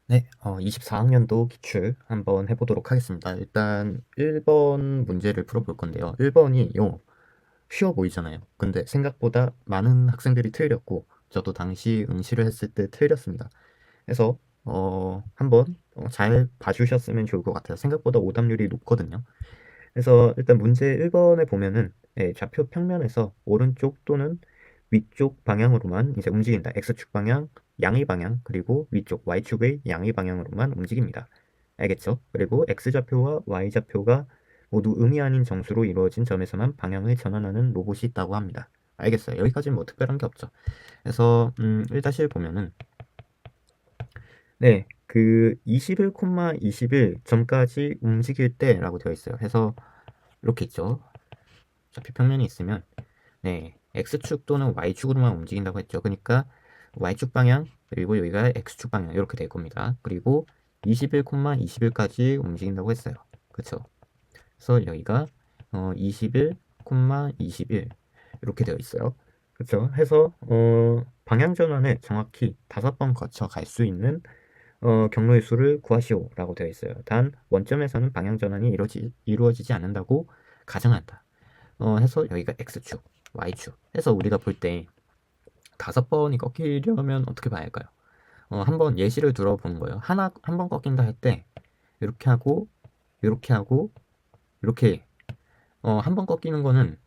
네, 24학년도 기출 한번 해보도록 하겠습니다. 일단 1번 문제를 풀어볼 건데요. 1번이 쉬워 보이잖아요. 근데 생각보다 많은 학생들이 틀렸고, 저도 당시 응시를 했을 때 틀렸습니다. 그래서 한번 잘 봐주셨으면 좋을 것 같아요. 생각보다 오답률이 높거든요. 그래서 일단 문제 1번에 보면은 좌표 평면에서 오른쪽 또는 위쪽 방향으로만 이제 움직인다. X축 방향, 양의 방향, 그리고 위쪽 Y축의 양의 방향으로만 움직입니다. 알겠죠? 그리고 X좌표와 Y좌표가 모두 음이 아닌 정수로 이루어진 점에서만 방향을 전환하는 로봇이 있다고 합니다. 알겠어요. 여기까지는 뭐 특별한 게 없죠. 그래서 1-1 보면은 네, 그 21,21점까지 움직일 때라고 되어 있어요. 해서 이렇게 있죠. 좌표 평면이 있으면 X축 또는 Y축으로만 움직인다고 했죠. 그러니까 Y축 방향 그리고 여기가 X축 방향 이렇게 될 겁니다. 그리고 21,21까지 움직인다고 했어요. 그쵸? 그래서 여기가 21,21 이렇게 되어 있어요. 그쵸? 해서 방향 전환을 정확히 5번 거쳐 갈 수 있는 경로의 수를 구하시오라고 되어 있어요. 단 원점에서는 방향 전환이 이루어지지 않는다고 가정한다. 해서 여기가 X축, Y축 해서 우리가 볼 때 5번이 꺾이려면 어떻게 봐야 할까요? 한번 예시를 들어보는 거예요. 한 번 꺾인다 할 때 이렇게 하고 이렇게 하고 이렇게 한 번 꺾이는 거는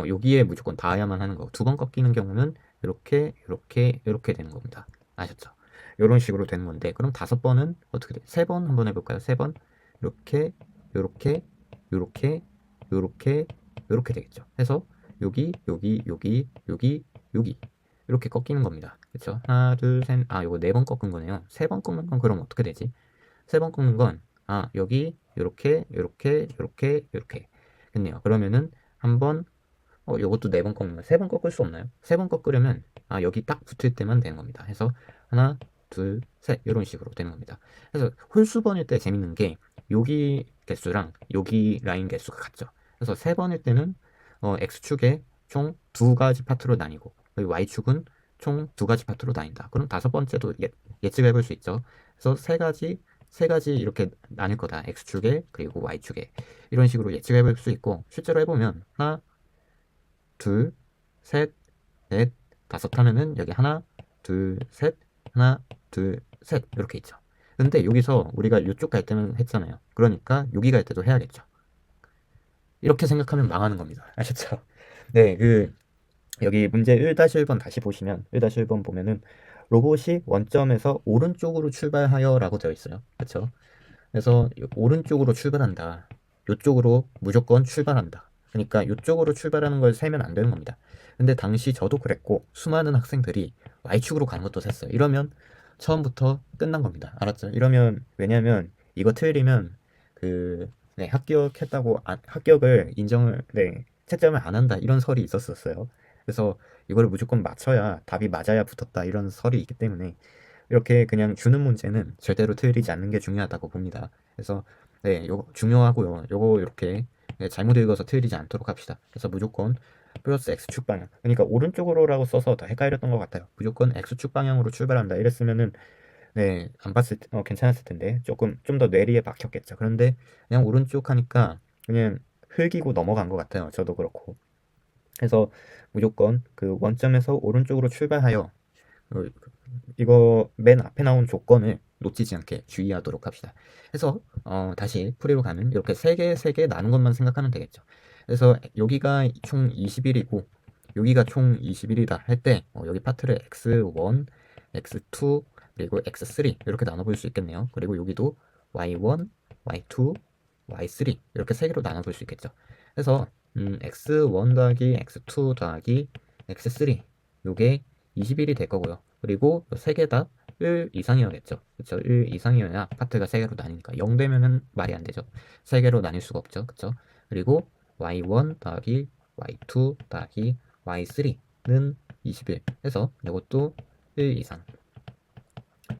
여기에 무조건 닿아야만 하는 거고 2번 꺾이는 경우는 이렇게 이렇게 이렇게 되는 겁니다. 아셨죠? 이런 식으로 되는 건데 그럼 5번은 어떻게 돼? 3번 한번 해볼까요? 3번 이렇게 이렇게 이렇게 이렇게 이렇게 되겠죠. 해서 여기 여기 여기 여기 여기 이렇게 꺾이는 겁니다. 그렇죠? 하나 둘 셋 요거 4번 꺾은 거네요. 3번 꺾는 건 그럼 어떻게 되지? 3번 꺾는 건 여기 이렇게 이렇게 이렇게 이렇게 했네요. 그러면은 한번 요것도 4번 꺾는 거 3번 꺾을 수 없나요? 3번 꺾으려면 여기 딱 붙을 때만 되는 겁니다. 해서 하나 둘 셋 이런 식으로 되는 겁니다. 그래서 홀수번일 때 재밌는 게 여기 개수랑 여기 라인 개수가 같죠. 그래서 3번일 때는 X축에 총 2가지 파트로 나뉘고 그리고 Y축은 총 2가지 파트로 나뉜다. 그럼 5번째도 예측해 볼 수 있죠. 그래서 세 가지 이렇게 나눌 거다. X축에 그리고 Y축에 이런 식으로 예측해 볼 수 있고 실제로 해보면 하나 둘, 셋, 넷, 5 하면은 여기 하나, 둘, 셋, 하나, 둘, 셋 이렇게 있죠. 근데 여기서 우리가 이쪽 갈 때는 했잖아요. 그러니까 여기 갈 때도 해야겠죠. 이렇게 생각하면 망하는 겁니다. 아셨죠? 네, 여기 문제 1-1번 다시 보시면 1-1번 보면은 로봇이 원점에서 오른쪽으로 출발하여라고 되어 있어요. 그렇죠? 그래서 오른쪽으로 출발한다. 이쪽으로 무조건 출발한다. 그러니까 이쪽으로 출발하는 걸 세면 안 되는 겁니다. 근데 당시 저도 그랬고 수많은 학생들이 Y축으로 가는 것도 셌어요. 이러면 처음부터 끝난 겁니다. 알았죠? 이러면 왜냐면 이거 틀리면 합격했다고 합격을 인정을 채점을 안 한다 이런 설이 있었어요. 그래서 이걸 무조건 맞춰야 답이 맞아야 붙었다 이런 설이 있기 때문에 이렇게 그냥 주는 문제는 절대로 틀리지 않는 게 중요하다고 봅니다. 그래서 요거 중요하고요. 요거 이렇게 잘못 읽어서 틀리지 않도록 합시다. 그래서 무조건 플러스 X축 방향. 그러니까 오른쪽으로라고 써서 더 헷갈렸던 것 같아요. 무조건 X축 방향으로 출발한다. 이랬으면은 안 봤을 때, 괜찮았을 텐데 조금 좀 더 뇌리에 박혔겠죠. 그런데 그냥 오른쪽 하니까 그냥 흘기고 넘어간 것 같아요. 저도 그렇고. 그래서 무조건 그 원점에서 오른쪽으로 출발하여 어, 이거 맨 앞에 나온 조건을 놓치지 않게 주의하도록 합시다. 그래서 다시 풀이로 가면 이렇게 세 개 나눈 것만 생각하면 되겠죠. 그래서 여기가 총 21이고 여기가 총 21이다 할 때 여기 파트를 x1, x2 그리고 x3 이렇게 나눠볼 수 있겠네요. 그리고 여기도 y1, y2, y3 이렇게 세 개로 나눠볼 수 있겠죠. 그래서 x1 더하기 x2 더하기 x3 요게 21이 될 거고요. 그리고 세 개 다 1 이상이어야겠죠. 그쵸? 1 이상이어야 파트가 3개로 나뉘니까 0 되면은 말이 안 되죠. 3개로 나뉠 수가 없죠. 그쵸? 그리고 y1 더하기 y2 더하기 y3는 21 해서 이것도 1 이상.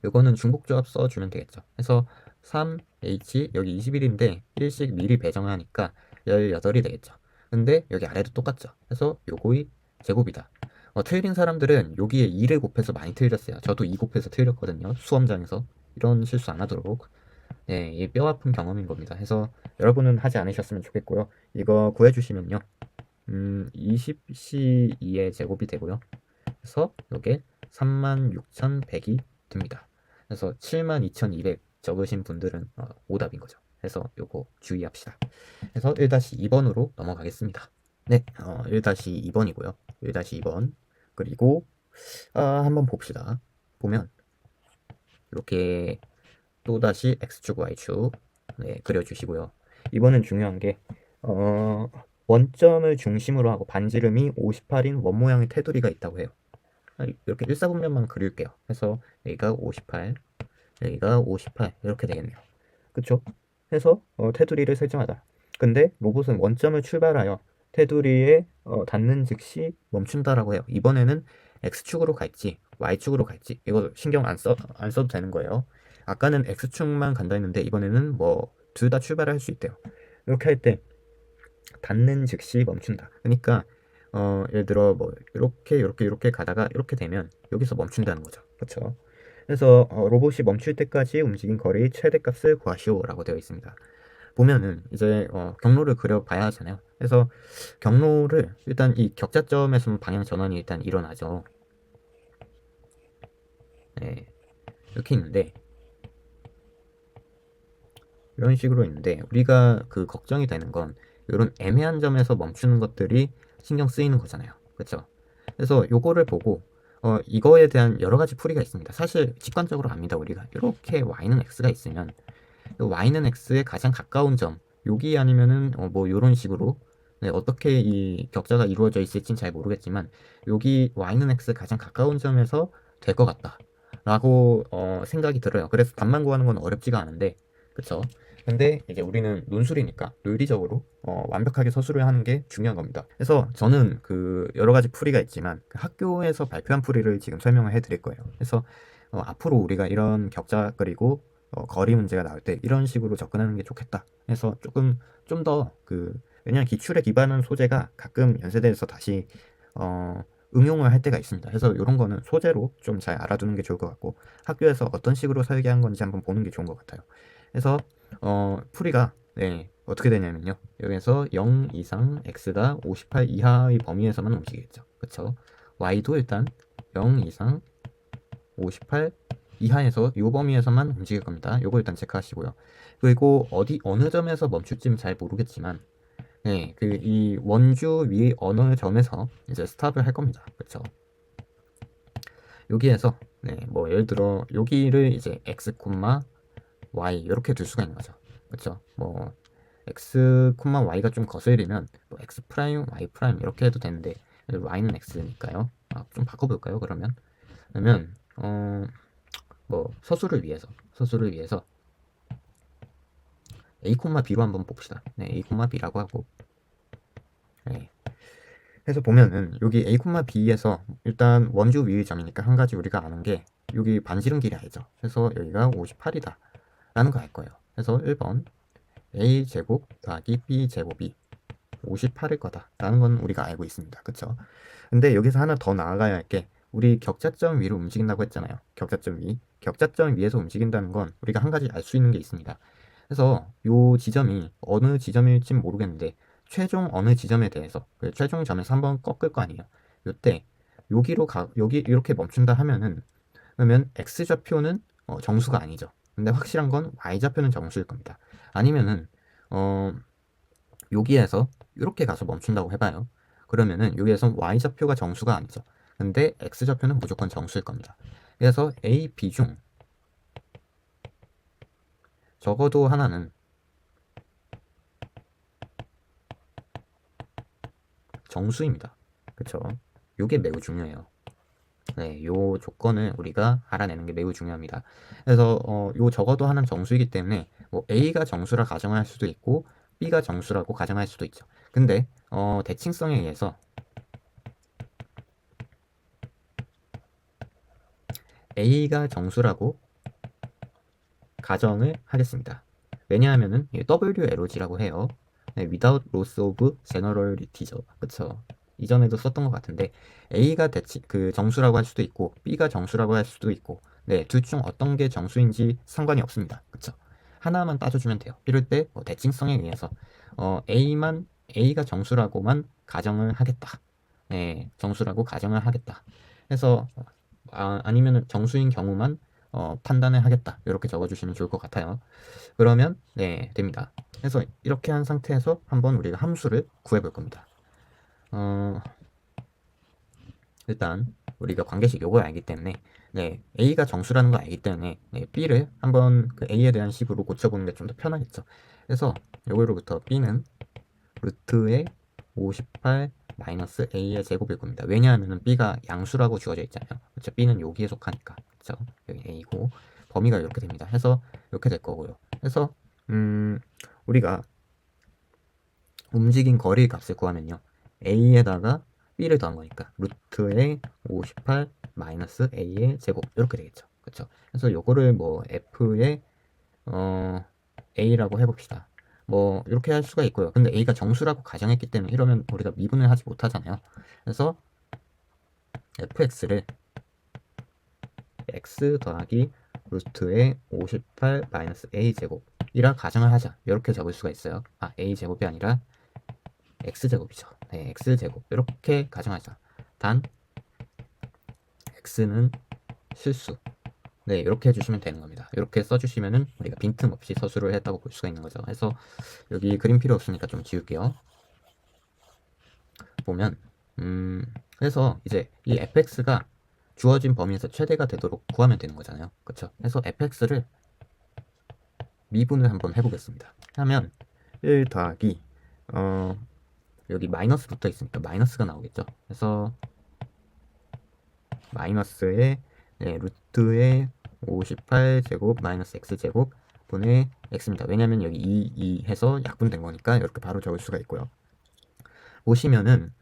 이거는 중복조합 써주면 되겠죠. 해서 3h 여기 21인데 1씩 미리 배정하니까 18이 되겠죠. 근데 여기 아래도 똑같죠. 해서 요거의 제곱이다. 틀린 사람들은 여기에 2를 곱해서 많이 틀렸어요. 저도 2 곱해서 틀렸거든요. 수험장에서. 이런 실수 안 하도록 이 뼈 아픈 경험인 겁니다. 해서 여러분은 하지 않으셨으면 좋겠고요. 이거 구해주시면요. 20C2의 제곱이 되고요. 그래서 이게 36,100이 됩니다. 그래서 72,200 적으신 분들은 오답인 거죠. 그래서 요거 주의합시다. 그래서 1-2번으로 넘어가겠습니다. 네, 1-2번이고요. 1-2번. 그리고 한번 봅시다. 보면 이렇게 또다시 X축, Y축 그려주시고요. 이번엔 중요한 게 원점을 중심으로 하고 반지름이 58인 원 모양의 테두리가 있다고 해요. 이렇게 일사분면만 그릴게요. 해서 여기가 58, 여기가 58 이렇게 되겠네요. 그쵸? 해서 테두리를 설정하자. 근데 로봇은 원점을 출발하여 테두리에 닿는 즉시 멈춘다라고 해요. 이번에는 X축으로 갈지 Y축으로 갈지 이거 신경 안 써도 되는 거예요. 아까는 X축만 간다 했는데 이번에는 뭐 둘 다 출발을 할 수 있대요. 이렇게 할 때 닿는 즉시 멈춘다. 그러니까 예를 들어 뭐 이렇게 가다가 이렇게 되면 여기서 멈춘다는 거죠. 그렇죠? 그래서 로봇이 멈출 때까지 움직인 거리 최대값을 구하시오라고 되어 있습니다. 보면은 이제 경로를 그려봐야 하잖아요. 그래서 경로를 일단 이 격자점에서 방향 전환이 일단 일어나죠. 네, 이렇게 있는데 이런 식으로 있는데 우리가 그 걱정이 되는 건 이런 애매한 점에서 멈추는 것들이 신경 쓰이는 거잖아요. 그렇죠? 그래서 요거를 보고 이거에 대한 여러 가지 풀이가 있습니다. 사실 직관적으로 압니다. 우리가 이렇게 y는 x가 있으면 y는 x에 가장 가까운 점 여기 아니면은 뭐 이런 식으로 어떻게 이 격자가 이루어져 있을진 잘 모르겠지만 여기 y는 x 가장 가까운 점에서 될 것 같다 라고 생각이 들어요. 그래서 답만 구하는 건 어렵지가 않은데 그쵸? 근데 이제 우리는 논술이니까 논리적으로 완벽하게 서술을 하는 게 중요한 겁니다. 그래서 저는 그 여러 가지 풀이가 있지만 그 학교에서 발표한 풀이를 지금 설명을 해드릴 거예요. 그래서 앞으로 우리가 이런 격자 그리고 거리 문제가 나올 때 이런 식으로 접근하는 게 좋겠다. 해서 조금 좀 더 그 왜냐면 기출에 기반한 소재가 가끔 연세대에서 다시 응용을 할 때가 있습니다. 그래서 이런 거는 소재로 좀 잘 알아두는 게 좋을 것 같고 학교에서 어떤 식으로 설계한 건지 한번 보는 게 좋은 것 같아요. 그래서 풀이가 어떻게 되냐면요. 여기서 0 이상 x가 58 이하의 범위에서만 움직이겠죠. 그쵸? y도 일단 0 이상 58 이하에서 이 범위에서만 움직일 겁니다. 요거 일단 체크하시고요. 그리고 어느 점에서 멈출지는 잘 모르겠지만 그 이 원주 위 어느 점에서 이제 스탑을 할 겁니다. 그쵸? 여기에서 뭐 예를 들어 여기를 이제 x, y 이렇게 둘 수가 있는 거죠. 그쵸? 뭐 x, y가 좀 거슬리면 뭐 x 프라임, y 프라임 이렇게 해도 되는데 y는 x니까요. 좀 바꿔볼까요? 그러면 뭐 서술을 위해서 a, b로 한번 봅시다. a, b라고 하고 해서 보면은 여기 a, b에서 일단 원주 위의 점이니까 한 가지 우리가 아는 게 여기 반지름 길이 알죠. 그래서 여기가 58이다 라는 거 알 거예요. 그래서 1번 a 제곱 더하기 b 제곱이 58일 거다 라는 건 우리가 알고 있습니다. 그쵸? 근데 여기서 하나 더 나아가야 할 게 우리 격자점 위로 움직인다고 했잖아요. 격자점 위에서 움직인다는 건 우리가 한 가지 알 수 있는 게 있습니다. 그래서 요 지점이 어느 지점일지 모르겠는데 최종 어느 지점에 대해서 그 최종 점에서 한번 꺾을 거 아니에요. 요때 여기 이렇게 멈춘다 하면은 그러면 x좌표는 정수가 아니죠. 근데 확실한 건 y좌표는 정수일 겁니다. 아니면은 여기에서 이렇게 가서 멈춘다고 해봐요. 그러면은 여기에서 y좌표가 정수가 아니죠. 근데 x좌표는 무조건 정수일 겁니다. 그래서 a, b 중 적어도 하나는 정수입니다. 그쵸? 요게 매우 중요해요. 요 조건을 우리가 알아내는 게 매우 중요합니다. 그래서 요 적어도 하나는 정수이기 때문에 뭐 A가 정수라 가정할 수도 있고 B가 정수라고 가정할 수도 있죠. 근데 대칭성에 의해서 A가 정수라고 가정을 하겠습니다. 왜냐하면은 WLOG라고 해요. without loss of generality죠. 그쵸? 이전에도 썼던 것 같은데 A가 그 정수라고 할 수도 있고 B가 정수라고 할 수도 있고 네, 둘 중 어떤 게 정수인지 상관이 없습니다. 그쵸? 하나만 따져주면 돼요. 이럴 때 뭐 대칭성에 의해서 A가 정수라고만 가정을 하겠다. 네, 정수라고 가정을 하겠다. 해서 아니면 정수인 경우만 판단을 하겠다. 이렇게 적어주시면 좋을 것 같아요. 그러면 네, 됩니다. 그래서 이렇게 한 상태에서 한번 우리가 함수를 구해볼 겁니다. 일단 우리가 관계식 요걸 알기 때문에 네, A가 정수라는 걸 알기 때문에 네, B를 한번 그 A에 대한 식으로 고쳐보는 게 좀 더 편하겠죠. 그래서 요거로부터 B는 루트의 58 마이너스 A의 제곱일 겁니다. 왜냐하면 B가 양수라고 주어져 있잖아요. 그렇죠? B는 여기에 속하니까. 그렇죠? 여기 A고 범위가 이렇게 됩니다. 해서 이렇게 될 거고요. 그래서 우리가 움직인 거리 값을 구하면요. A에다가 B를 더한 거니까 루트의 58 마이너스 A의 제곱 이렇게 되겠죠. 그렇죠? 그래서 요거를 뭐 F의 A라고 해봅시다. 뭐 이렇게 할 수가 있고요. 근데 A가 정수라고 가정했기 때문에 이러면 우리가 미분을 하지 못하잖아요. 그래서 fx를 x 더하기 루트의 58 마이너스 a 제곱이라 가정을 하자. 이렇게 적을 수가 있어요. a 제곱이 아니라 x 제곱이죠. 네, x 제곱 이렇게 가정하자. 단 x는 실수. 네, 이렇게 해주시면 되는 겁니다. 이렇게 써주시면은 우리가 빈틈없이 서술을 했다고 볼 수가 있는 거죠. 그래서 여기 그림 필요 없으니까 좀 지울게요. 보면 그래서 이제 이 fx가 주어진 범위에서 최대가 되도록 구하면 되는 거잖아요. 그렇죠? 그래서 fx를 미분을 한번 해보겠습니다. 하면 1 더하기 여기 마이너스 붙어 있으니까 마이너스가 나오겠죠. 그래서 마이너스의 네, 루트의 58제곱 마이너스 x제곱 분의 x입니다. 왜냐면 여기 2 해서 약분된 거니까 이렇게 바로 적을 수가 있고요. 보시면은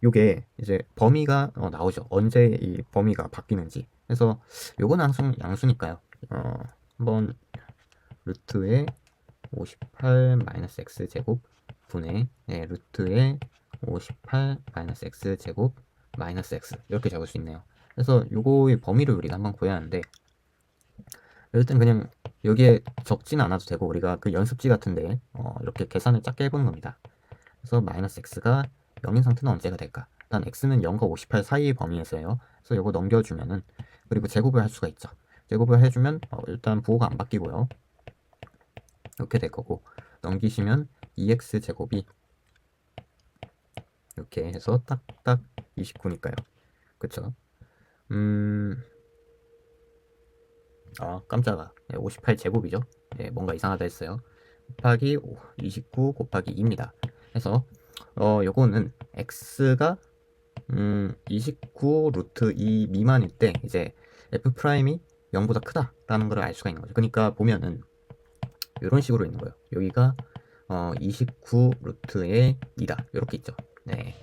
요게 이제 범위가 나오죠. 언제 이 범위가 바뀌는지. 그래서 요건 항상 양수니까요. 한번 루트의 58 마이너스 x 제곱 분의 루트의 58 마이너스 x 제곱 마이너스 x 이렇게 적을 수 있네요. 그래서 요거의 범위를 우리가 한번 구해야 하는데 일단 그냥 여기에 적진 않아도 되고 우리가 그 연습지 같은데 이렇게 계산을 작게 해보는 겁니다. 그래서 마이너스 x가 0인 상태는 언제가 될까? 일단 x는 0과 58 사이의 범위에서요. 그래서 이거 넘겨주면은 그리고 제곱을 할 수가 있죠. 제곱을 해주면 일단 부호가 안 바뀌고요. 이렇게 될 거고 넘기시면 2x 제곱이 이렇게 해서 딱딱 29니까요. 그쵸? 깜짝아. 58 제곱이죠. 네, 뭔가 이상하다 했어요. 곱하기 29 곱하기 2입니다. 그래서 요거는 x가 29 루트 2 미만일 때 이제 f 프라임이 0보다 크다라는 걸 알 수가 있는 거죠. 그러니까 보면은 이런 식으로 있는 거예요. 여기가 29 루트의 2다 이렇게 있죠. 네,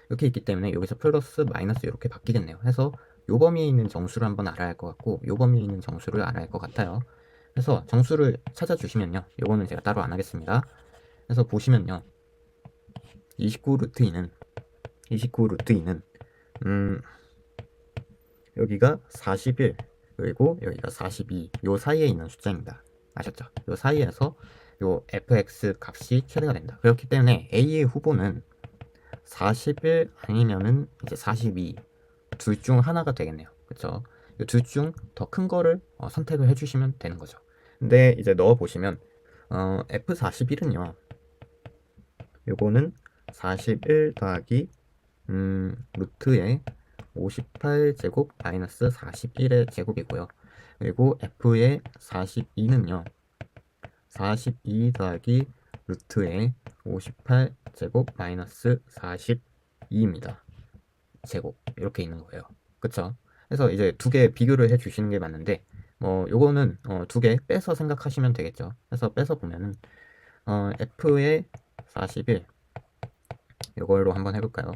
이렇게 있기 때문에 여기서 플러스 마이너스 이렇게 바뀌겠네요. 해서 요 범위에 있는 정수를 한번 알아야 할 것 같고 요 범위에 있는 정수를 알아야 할 것 같아요. 그래서 정수를 찾아주시면요. 요거는 제가 따로 안 하겠습니다. 그래서 보시면요. 29 루트 2는 여기가 41 그리고 여기가 42 요 사이에 있는 숫자입니다. 아셨죠? 요 사이에서 요 fx 값이 최대가 된다. 그렇기 때문에 A의 후보는 41 아니면은 이제 42 둘 중 하나가 되겠네요. 그쵸? 둘 중 더 큰 거를 선택을 해주시면 되는 거죠. 근데 이제 넣어 보시면 F41은요. 요거는 41 더하기 루트의 58제곱 마이너스 41의 제곱이고요. 그리고 F의 42는요. 42 더하기 루트의 58제곱 마이너스 42입니다. 제곱 이렇게 있는 거예요. 그쵸? 그래서 이제 두 개 비교를 해 주시는 게 맞는데 요거는 두 개 빼서 생각하시면 되겠죠. 그래서 빼서 보면은 F의 41 이걸로 한번 해볼까요?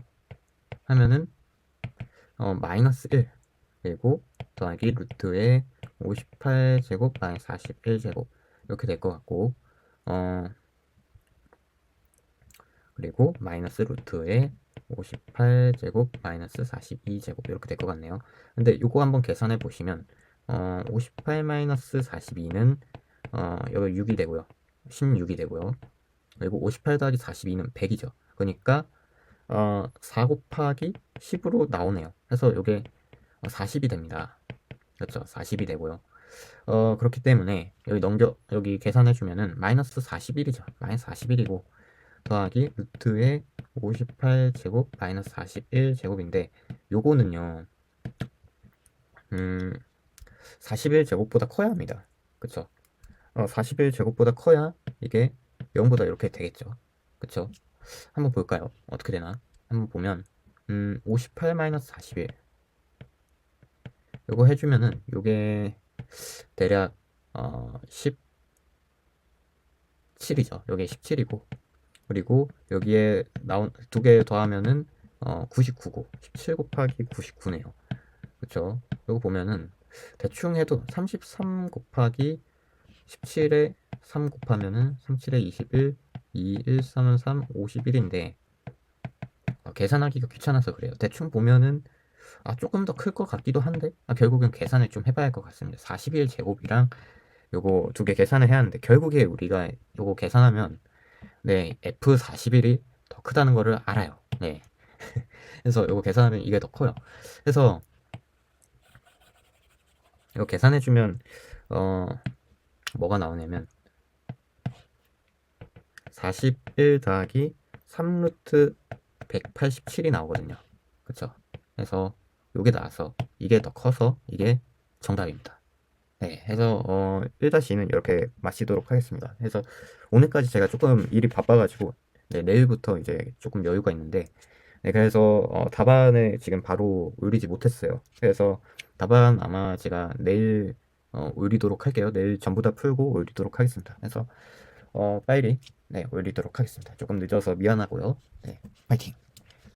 하면은 마이너스 1 그리고 더하기 루트의 58제곱 마이너스 41제곱 이렇게 될 것 같고 그리고 마이너스 루트의 58제곱 마이너스 42제곱 이렇게 될 것 같네요. 근데 요거 한번 계산해 보시면 58 마이너스 42는 여기 6이 되고요. 16이 되고요. 그리고 58 더하기 42는 100이죠. 그러니까 4 곱하기 10으로 나오네요. 그래서 요게 40이 됩니다. 그렇죠? 40이 되고요. 그렇기 때문에 여기 계산해 주면은 마이너스 41이죠. 마이너스 41이고 더하기 루트의 58제곱 마이너스 41제곱인데 요거는요 41제곱보다 커야 합니다. 그쵸? 41제곱보다 커야 이게 0보다 이렇게 되겠죠. 그쵸? 한번 볼까요? 어떻게 되나? 한번 보면 58 마이너스 41 요거 해주면은 요게 대략 17이죠. 요게 17이고 그리고 여기에 나온 두 개 더하면은 99고 17 곱하기 99네요. 그쵸? 이거 보면은 대충 해도 33 곱하기 17에 3 곱하면은 37에 21, 2, 1, 3은 3, 51인데 계산하기가 귀찮아서 그래요. 대충 보면은 조금 더 클 것 같기도 한데 결국엔 계산을 좀 해봐야 할 것 같습니다. 41 제곱이랑 요거 두 개 계산을 해야 하는데 결국에 우리가 요거 계산하면 네, F41이 더 크다는 거를 알아요. 네. 그래서 이거 계산하면 이게 더 커요. 그래서 이거 계산해주면 뭐가 나오냐면 41 더하기 3루트 187이 나오거든요. 그쵸? 그래서 요게 나와서 이게 더 커서 이게 정답입니다. 네, 해서 1-2는 이렇게 마치도록 하겠습니다. 그래서 오늘까지 제가 조금 일이 바빠가지고 네, 내일부터 이제 조금 여유가 있는데 네, 그래서 답안을 지금 바로 올리지 못했어요. 그래서 답안 아마 제가 내일 올리도록 할게요. 내일 전부 다 풀고 올리도록 하겠습니다. 그래서 빨리 네, 올리도록 하겠습니다. 조금 늦어서 미안하고요. 네, 파이팅!